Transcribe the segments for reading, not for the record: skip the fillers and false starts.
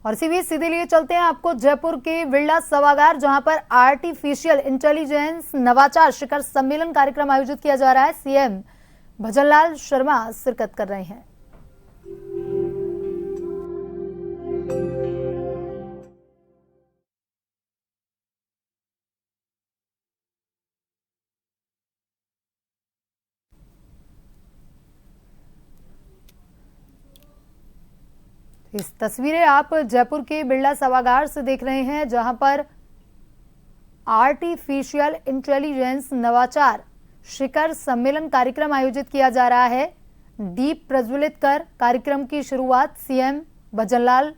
और सीधे लिए चलते हैं आपको जयपुर के बिरला सभागार, जहां पर आर्टिफिशियल इंटेलिजेंस नवाचार शिखर सम्मेलन कार्यक्रम आयोजित किया जा रहा है। सीएम भजनलाल शर्मा शिरकत कर रहे हैं। इस तस्वीरें आप जयपुर के बिरला सभागार से देख रहे हैं, जहां पर आर्टिफिशियल इंटेलिजेंस नवाचार शिखर सम्मेलन कार्यक्रम आयोजित किया जा रहा है। दीप प्रज्वलित कर कार्यक्रम की शुरुआत सीएम भजनलाल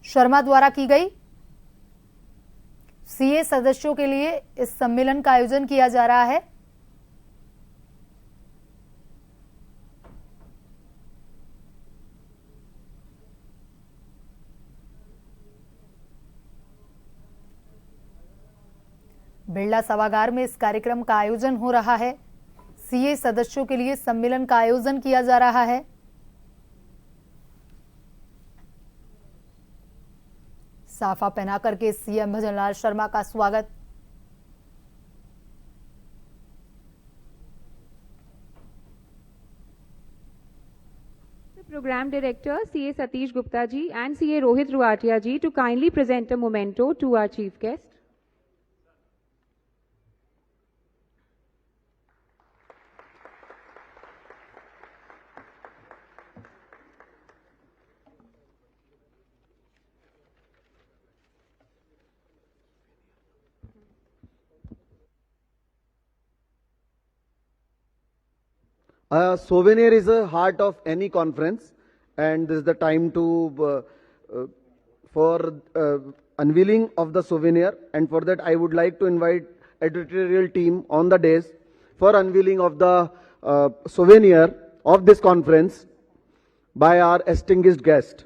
शर्मा द्वारा की गई। सीए सदस्यों के लिए इस सम्मेलन का आयोजन किया जा रहा है। बिरला सभागार में इस कार्यक्रम का आयोजन हो रहा है। सीए सदस्यों के लिए सम्मेलन का आयोजन किया जा रहा है। साफा पहना करके सीएम भजनलाल शर्मा का स्वागत। Program Director CA Satish Gupta ji and CA Rohit Ruatia ji to kindly present a memento to our chief guest. A souvenir is the heart of any conference, and this is the time to for unveiling of the souvenir. And for that, I would like to invite editorial team on the dais for unveiling of the souvenir of this conference by our distinguished guest.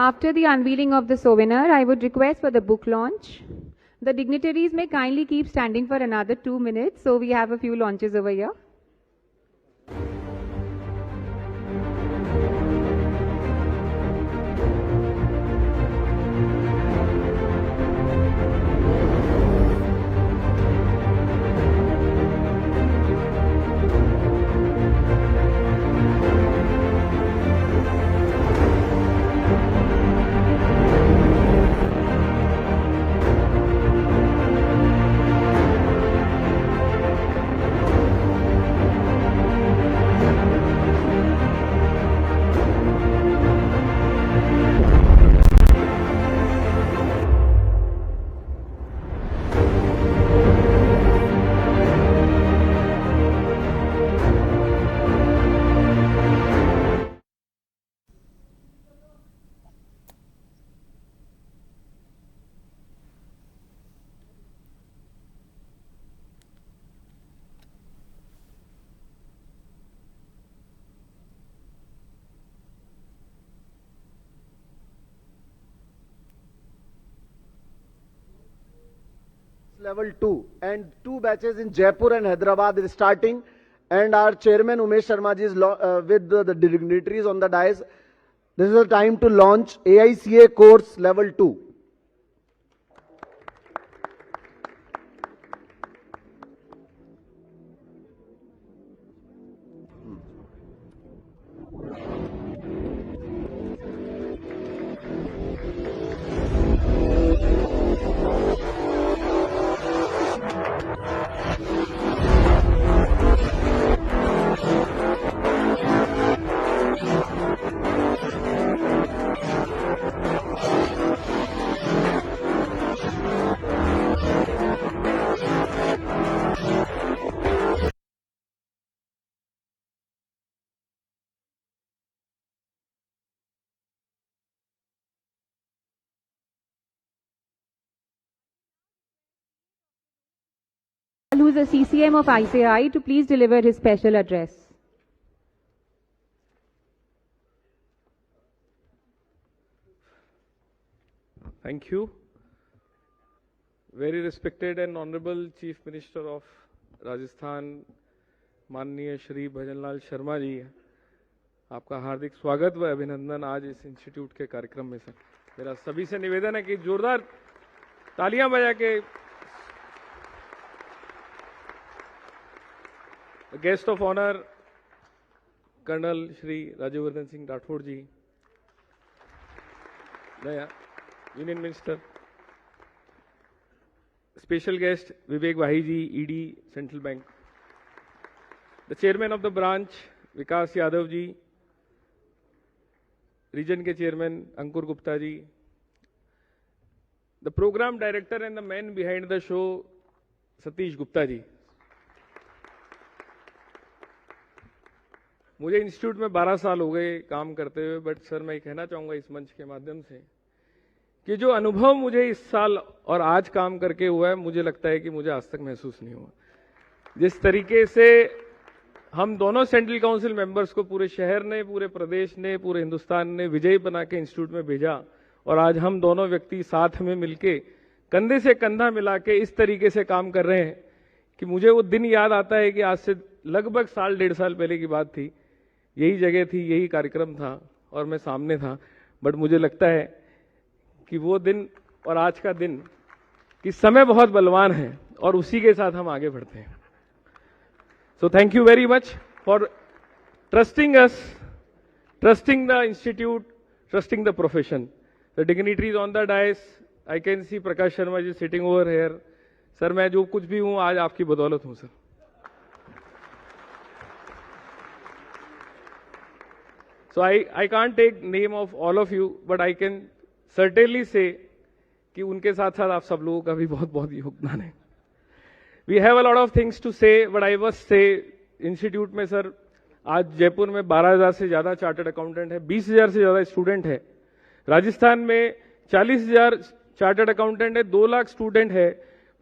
After the unveiling of the souvenir, I would request for the book launch. The dignitaries may kindly keep standing for another 2 minutes, so we have a few launches over here. Level 2 and 2 batches in Jaipur and Hyderabad is starting, and our chairman Umesh Sharma ji is with the dignitaries on the dais. This is the time to launch AICA course level 2. who's a CCM of ICAI, to please deliver his special address. Thank you. Very respected and honorable Chief Minister of Rajasthan, माननीय श्री भजनलाल शर्मा जी, आपका हार्दिक स्वागत व अभिनंदन आज इस institute के कार्यक्रम में। सर, मेरा सभी से निवेदन है कि जोरदार तालियां बजा के guest of honour colonel Shri Rajyavardhan Singh Rathore ji, नया union minister, special guest Vivek bhai ji, ED central bank, the chairman of the branch Vikas Yadav ji, region के chairman Ankur Gupta ji, the programme director and the man behind the show Satish Gupta ji. मुझे इंस्टीट्यूट में 12 साल हो गए काम करते हुए, बट सर मैं कहना चाहूंगा इस मंच के माध्यम से कि जो अनुभव मुझे इस साल और आज काम करके हुआ है, मुझे लगता है कि मुझे आज तक महसूस नहीं हुआ। जिस तरीके से हम दोनों सेंट्रल काउंसिल मेंबर्स को पूरे शहर ने, पूरे प्रदेश ने, पूरे हिंदुस्तान ने विजयी बना के इंस्टीट्यूट में भेजा, और आज हम दोनों व्यक्ति साथ में मिलके कंधे से कंधा मिला के इस तरीके से काम कर रहे हैं कि मुझे वो दिन याद आता है कि आज से लगभग साल 1.5 साल पहले की बात थी। यही जगह थी, यही कार्यक्रम था और मैं सामने था, बट मुझे लगता है कि वो दिन और आज का दिन कि समय बहुत बलवान है और उसी के साथ हम आगे बढ़ते हैं। So thank you very much for trusting us, trusting the institute, trusting the profession. The dignitaries on the dais, I can see Prakash Sharma ji sitting over here. Sir, मैं जो कुछ भी हूं आज आपकी बदौलत हूं sir. So I can't take name of all of you, but I can certainly say कि उनके साथ साथ आप सब लोगों का भी बहुत बहुत योगदान है। We have a lot of things to say, but I must say, institute में सर आज जयपुर में 12,000 से ज्यादा चार्टर्ड अकाउंटेंट है, 20,000 से ज्यादा स्टूडेंट है, राजस्थान में 40,000 चार्टर्ड अकाउंटेंट है, 2 लाख स्टूडेंट है,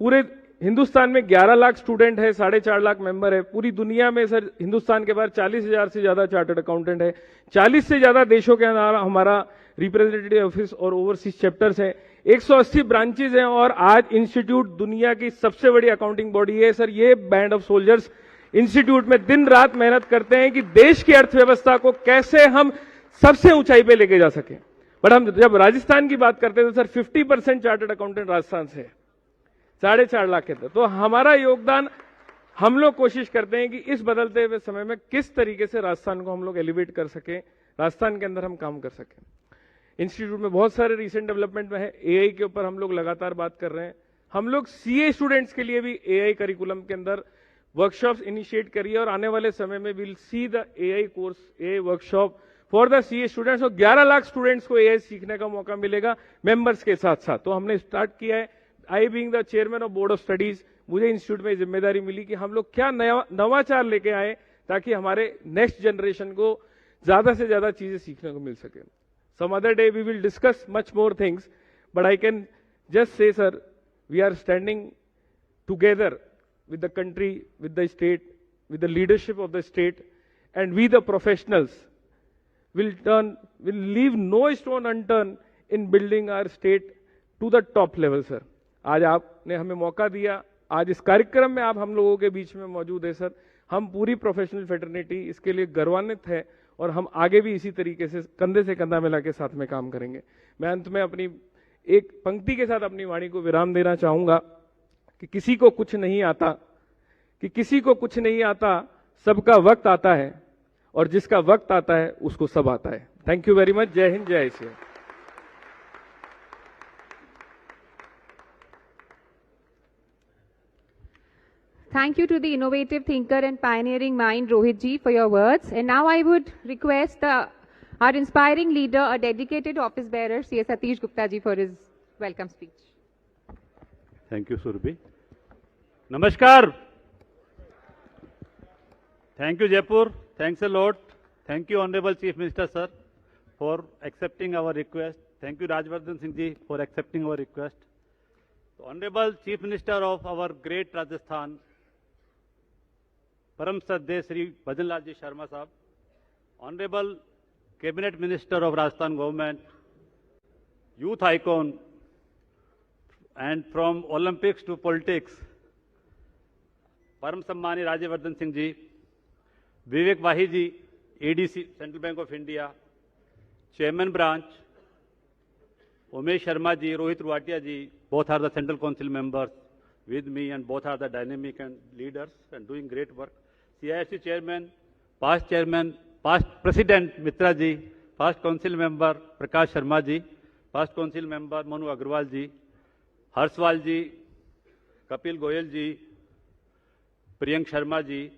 पूरे हिंदुस्तान में 11 लाख स्टूडेंट है, 4.5 लाख मेंबर है, पूरी दुनिया में सर हिंदुस्तान के बाहर 40,000 से ज्यादा चार्टर्ड अकाउंटेंट है, 40 से ज्यादा देशों के अंदर हमारा रिप्रेजेंटेटिव ऑफिस और ओवरसीज चैप्टर्स हैं, 180 ब्रांचेज हैं, और आज इंस्टीट्यूट दुनिया की सबसे बड़ी अकाउंटिंग बॉडी है। सर, ये बैंड ऑफ सोल्जर्स इंस्टीट्यूट में दिन रात मेहनत करते हैं कि देश की अर्थव्यवस्था को कैसे हम सबसे ऊंचाई पे लेके जा सके। बट हम जब राजस्थान की बात करते हैं तो सर 50% चार्टर्ड अकाउंटेंट राजस्थान से है, 4.5 लाख के। तो हमारा योगदान, हम लोग कोशिश करते हैं कि इस बदलते हुए समय में किस तरीके से राजस्थान को हम लोग एलिवेट कर सकें, राजस्थान के अंदर हम काम कर सकें। इंस्टीट्यूट में बहुत सारे रिसेंट डेवलपमेंट में है, एआई के ऊपर हम लोग लगातार बात कर रहे हैं। हम लोग सीए स्टूडेंट्स के लिए भी एआई करिकुलम के अंदर वर्कशॉप्स इनिशिएट करिए, और आने वाले समय में will see the AI course, AI workshop for the CA students, और 11 लाख स्टूडेंट्स को एआई सीखने का मौका मिलेगा मेंबर्स के साथ साथ। तो हमने स्टार्ट किया है। I being the chairman of board of studies, मुझे इंस्टीट्यूट में जिम्मेदारी मिली कि हम लोग क्या नवाचार लेके आए ताकि हमारे नेक्स्ट जनरेशन को ज्यादा से ज्यादा चीजें सीखने को मिल सके। Some other day we will discuss much more things, but I can just say, sir, we are standing together with the country, with the state, with the leadership of the state, and we the professionals will leave no stone unturned in building our state to the top level, sir. आज आपने हमें मौका दिया, आज इस कार्यक्रम में आप हम लोगों के बीच में मौजूद है सर। हम पूरी प्रोफेशनल फेटर्निटी इसके लिए गर्वान्वित है, और हम आगे भी इसी तरीके से कंधे से कंधा मिला के साथ में काम करेंगे। मैं अंत में अपनी एक पंक्ति के साथ अपनी वाणी को विराम देना चाहूंगा कि किसी को कुछ नहीं आता, कि किसी को कुछ नहीं आता, सबका वक्त आता है, और जिसका वक्त आता है उसको सब आता है। Thank you very much. जय हिंद, जय Shri. Thank you to the innovative thinker and pioneering mind, Rohit ji, for your words. And now I would request our inspiring leader, a dedicated office bearer, C.S. Satish Gupta ji, for his welcome speech. Thank you, Surabhi. Namaskar. Thank you, Jaipur. Thanks a lot. Thank you, Honorable Chief Minister, sir, for accepting our request. Thank you, Rajwardhan Singh ji, for accepting our request. Honorable Chief Minister of our great Rajasthan, Param Sadhya Shri Bhajanlal Ji Sharma Sahab, Honorable Cabinet Minister of Rajasthan Government, Youth Icon, and from Olympics to politics, Param Sammani Rajyavardhan Singh Ji, Vivek Wahi Ji, ADC, Central Bank of India, Chairman Branch, Umesh Sharma Ji, Rohit Ruatia Ji, both are the Central Council members with me and both are the dynamic and leaders and doing great work. CIRC Chairman, past President Mitra Ji, past Council Member Prakash Sharma Ji, past Council Member Manu Agrawal Ji, Harshwal Ji, Kapil Goyal Ji, Priyank Sharma Ji,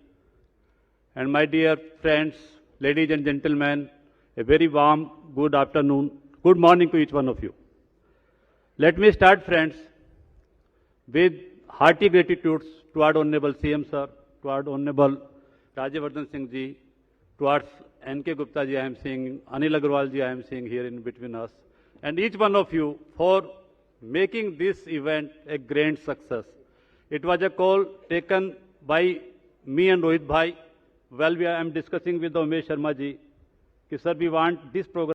and my dear friends, ladies and gentlemen, a very warm good afternoon, good morning to each one of you. Let me start, friends, with hearty gratitudes toward Honorable CM Sir, toward Honorable Rajyavardhan Singh Ji, towards N.K. Gupta Ji I am seeing, Anil Agrawal Ji I am seeing here in between us, and each one of you for making this event a grand success. It was a call taken by me and Rohit Bhai while I am discussing with Umesh Sharma Ji, कि sir, we want this program